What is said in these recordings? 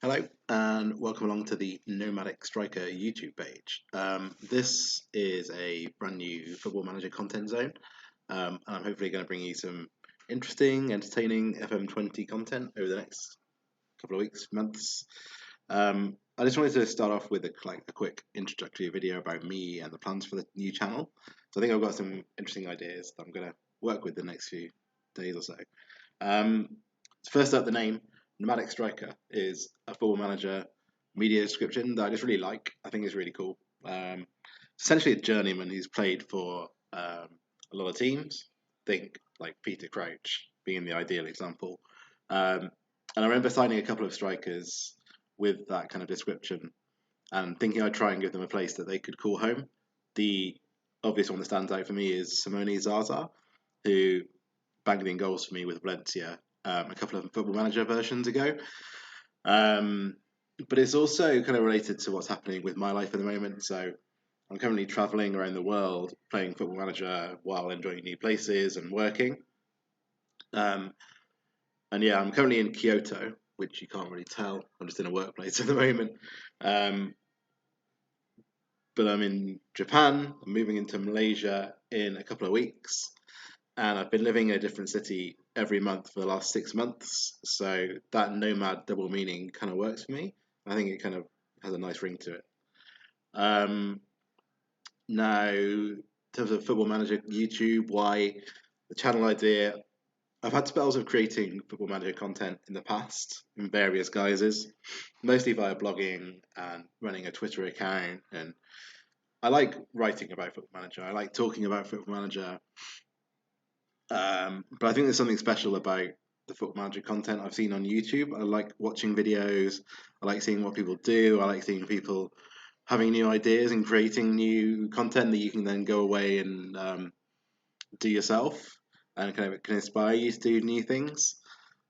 Hello, and welcome along to the Nomadic Striker YouTube page. This is a brand new Football Manager content zone, and I'm hopefully going to bring you some interesting, entertaining FM20 content over the next couple of weeks, months. I just wanted to start off with a quick introductory video about me and the plans for the new channel. So I think I've got some interesting ideas that I'm going to work with the next few days or so. First up, the name Nomadic Striker is a Football Manager media description that I just really like. I think it's really cool. Essentially, a journeyman who's played for a lot of teams. Think like Peter Crouch being the ideal example. And I remember signing a couple of strikers with that kind of description and thinking I'd try and give them a place that they could call home. The obvious one that stands out for me is Simone Zaza, who banged in goals for me with Valencia a couple of Football Manager versions ago. But it's also kind of related to what's happening with my life at the moment. So I'm currently traveling around the world playing Football Manager while enjoying new places and working. And yeah, I'm currently in Kyoto, which you can't really tell. I'm just in a workplace at the moment. Um, but I'm in Japan. I'm moving into Malaysia in a couple of weeks. And I've been living in a different city every month for the last 6 months. So that nomad double meaning kind of works for me. I think it kind of has a nice ring to it. Now, in terms of Football Manager YouTube, why the channel idea? I've had spells of creating Football Manager content in the past in various guises, mostly via blogging and running a Twitter account. And I like writing about Football Manager. I like talking about Football Manager. But I think there's something special about the Football Manager content I've seen on YouTube. I like watching videos. I like seeing what people do. I like seeing people having new ideas and creating new content that you can then go away and do yourself and kind of can inspire you to do new things.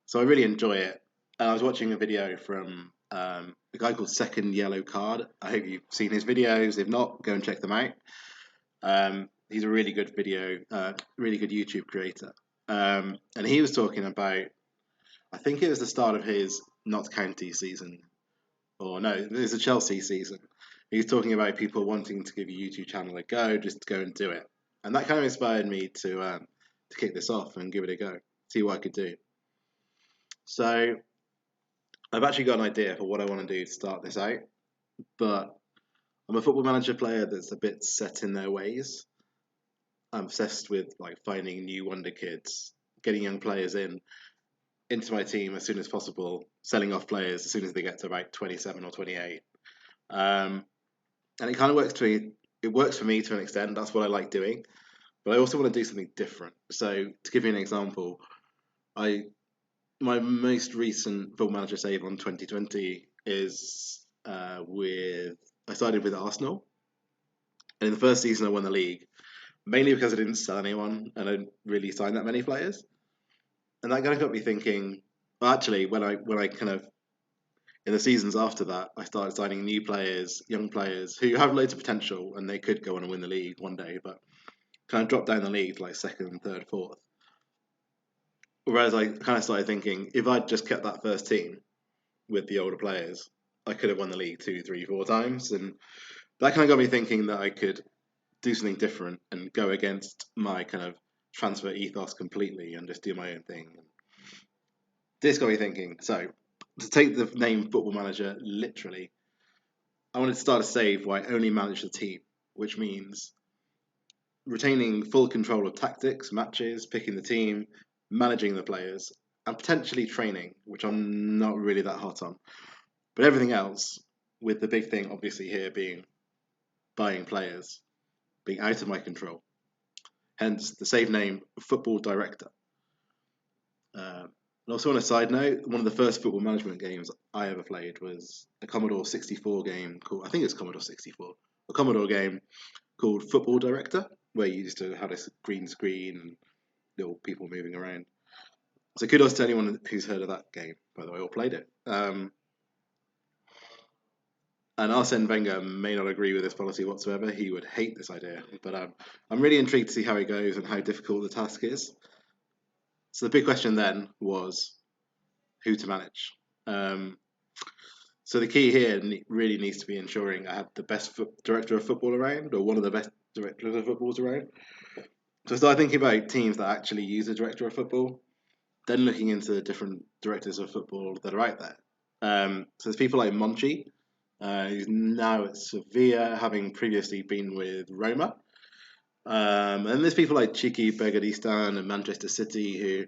So I really enjoy it. And I was watching a video from a guy called Second Yellow Card. I hope you've seen his videos. If not, go and check them out. He's a really good really good YouTube creator. And he was talking about, I think it was the start of his Notts County season, or no, it was a Chelsea season. He was talking about people wanting to give a YouTube channel a go, just to go and do it, and that kind of inspired me to kick this off and give it a go, see what I could do. So I've actually got an idea for what I want to do to start this out, but I'm a Football Manager player that's a bit set in their ways. I'm obsessed with like finding new wonder kids, getting young players into my team as soon as possible, selling off players as soon as they get to about 27 or 28. Um, and it kind of works to me. It works for me to an extent. That's what I like doing. But I also want to do something different. So to give you an example, I my most recent Football Manager save on 2020 is with I started with Arsenal, and in the first season I won the league mainly because I didn't sell anyone and I didn't really sign that many players, and that kind of got me thinking. Well, actually, when I kind of in the seasons after that, I started signing new players, young players who have loads of potential and they could go on and win the league one day, but kind of dropped down the league to like second, third, fourth. Whereas I kind of started thinking if I'd just kept that first team with the older players, I could have won the league two, three, four times. And that kind of got me thinking that I could do something different and go against my kind of transfer ethos completely and just do my own thing. This got me thinking. So, to take the name Football Manager literally, I wanted to start a save where I only manage the team, which means retaining full control of tactics, matches, picking the team, managing the players, and potentially training, which I'm not really that hot on. But everything else, with the big thing obviously here being buying players, being out of my control. Hence the save name Football Director. And also on a side note, one of the first football management games I ever played was a Commodore 64 game called, I think it's Commodore 64, a Commodore game called Football Director, where you used to have this green screen and little people moving around. So kudos to anyone who's heard of that game, by the way, or played it. And Arsene Wenger may not agree with this policy whatsoever. He would hate this idea. But I'm really intrigued to see how it goes and how difficult the task is. So the big question then was who to manage. Um, So the key here really needs to be ensuring I have the best director of football around, or one of the best directors of footballs around. So I started thinking about teams that actually use a director of football, then looking into the different directors of football that are out there. So there's people like Monchi, who's now at Sevilla, having previously been with Roma. And there's people like Chiki Begiristain and Manchester City,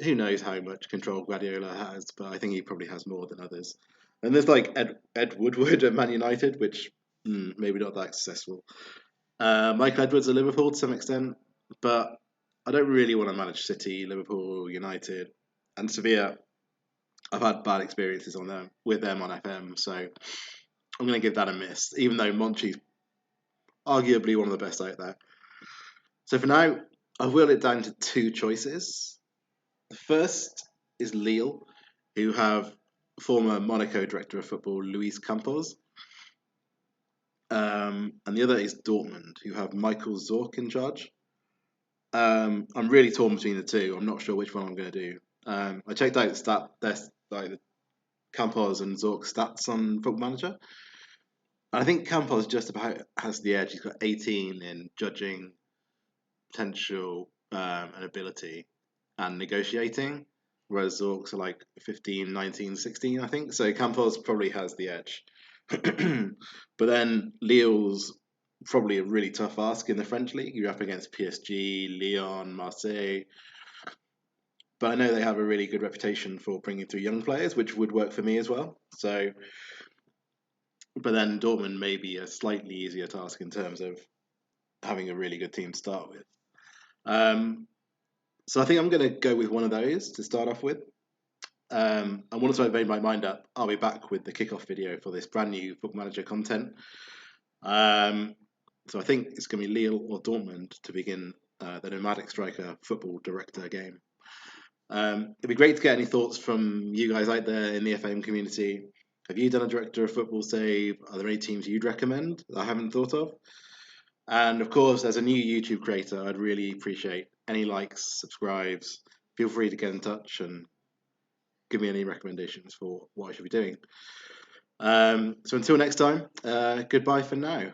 who knows how much control Guardiola has, but I think he probably has more than others. And there's like Ed Woodward at Man United, which maybe not that successful. Michael Edwards at Liverpool to some extent, but I don't really want to manage City, Liverpool, United, and Sevilla. I've had bad experiences on them with them on FM, so I'm going to give that a miss. Even though Monchi's arguably one of the best out there. So for now, I've whittled it down to two choices. The first is Lille, who have former Monaco director of football Luis Campos. And the other is Dortmund, who have Michael Zorc in charge. I'm really torn between the two. I'm not sure which one I'm going to do. I checked out the Campos and Zorc stats on Football Manager. And I think Campos just about has the edge. He's got 18 in judging, potential, and ability, and negotiating, whereas Zorcs are like 15, 19, 16, I think. So Campos probably has the edge. But then Lille's probably a really tough ask in the French league. You're up against PSG, Lyon, Marseille. But I know they have a really good reputation for bringing through young players, which would work for me as well. So, but then Dortmund may be a slightly easier task in terms of having a really good team to start with. So I think I'm going to go with one of those to start off with. And once I've made my mind up, I'll be back with the kickoff video for this brand new Football Manager content. So I think it's going to be Lille or Dortmund to begin the Nomadic Striker football director game. It'd be great to get any thoughts from you guys out there in the FM community. Have you done a director of football save? Are there any teams you'd recommend that I haven't thought of? And of course, as a new YouTube creator, I'd really appreciate any likes, subscribes. Feel free to get in touch and give me any recommendations for what I should be doing. So until next time, goodbye for now.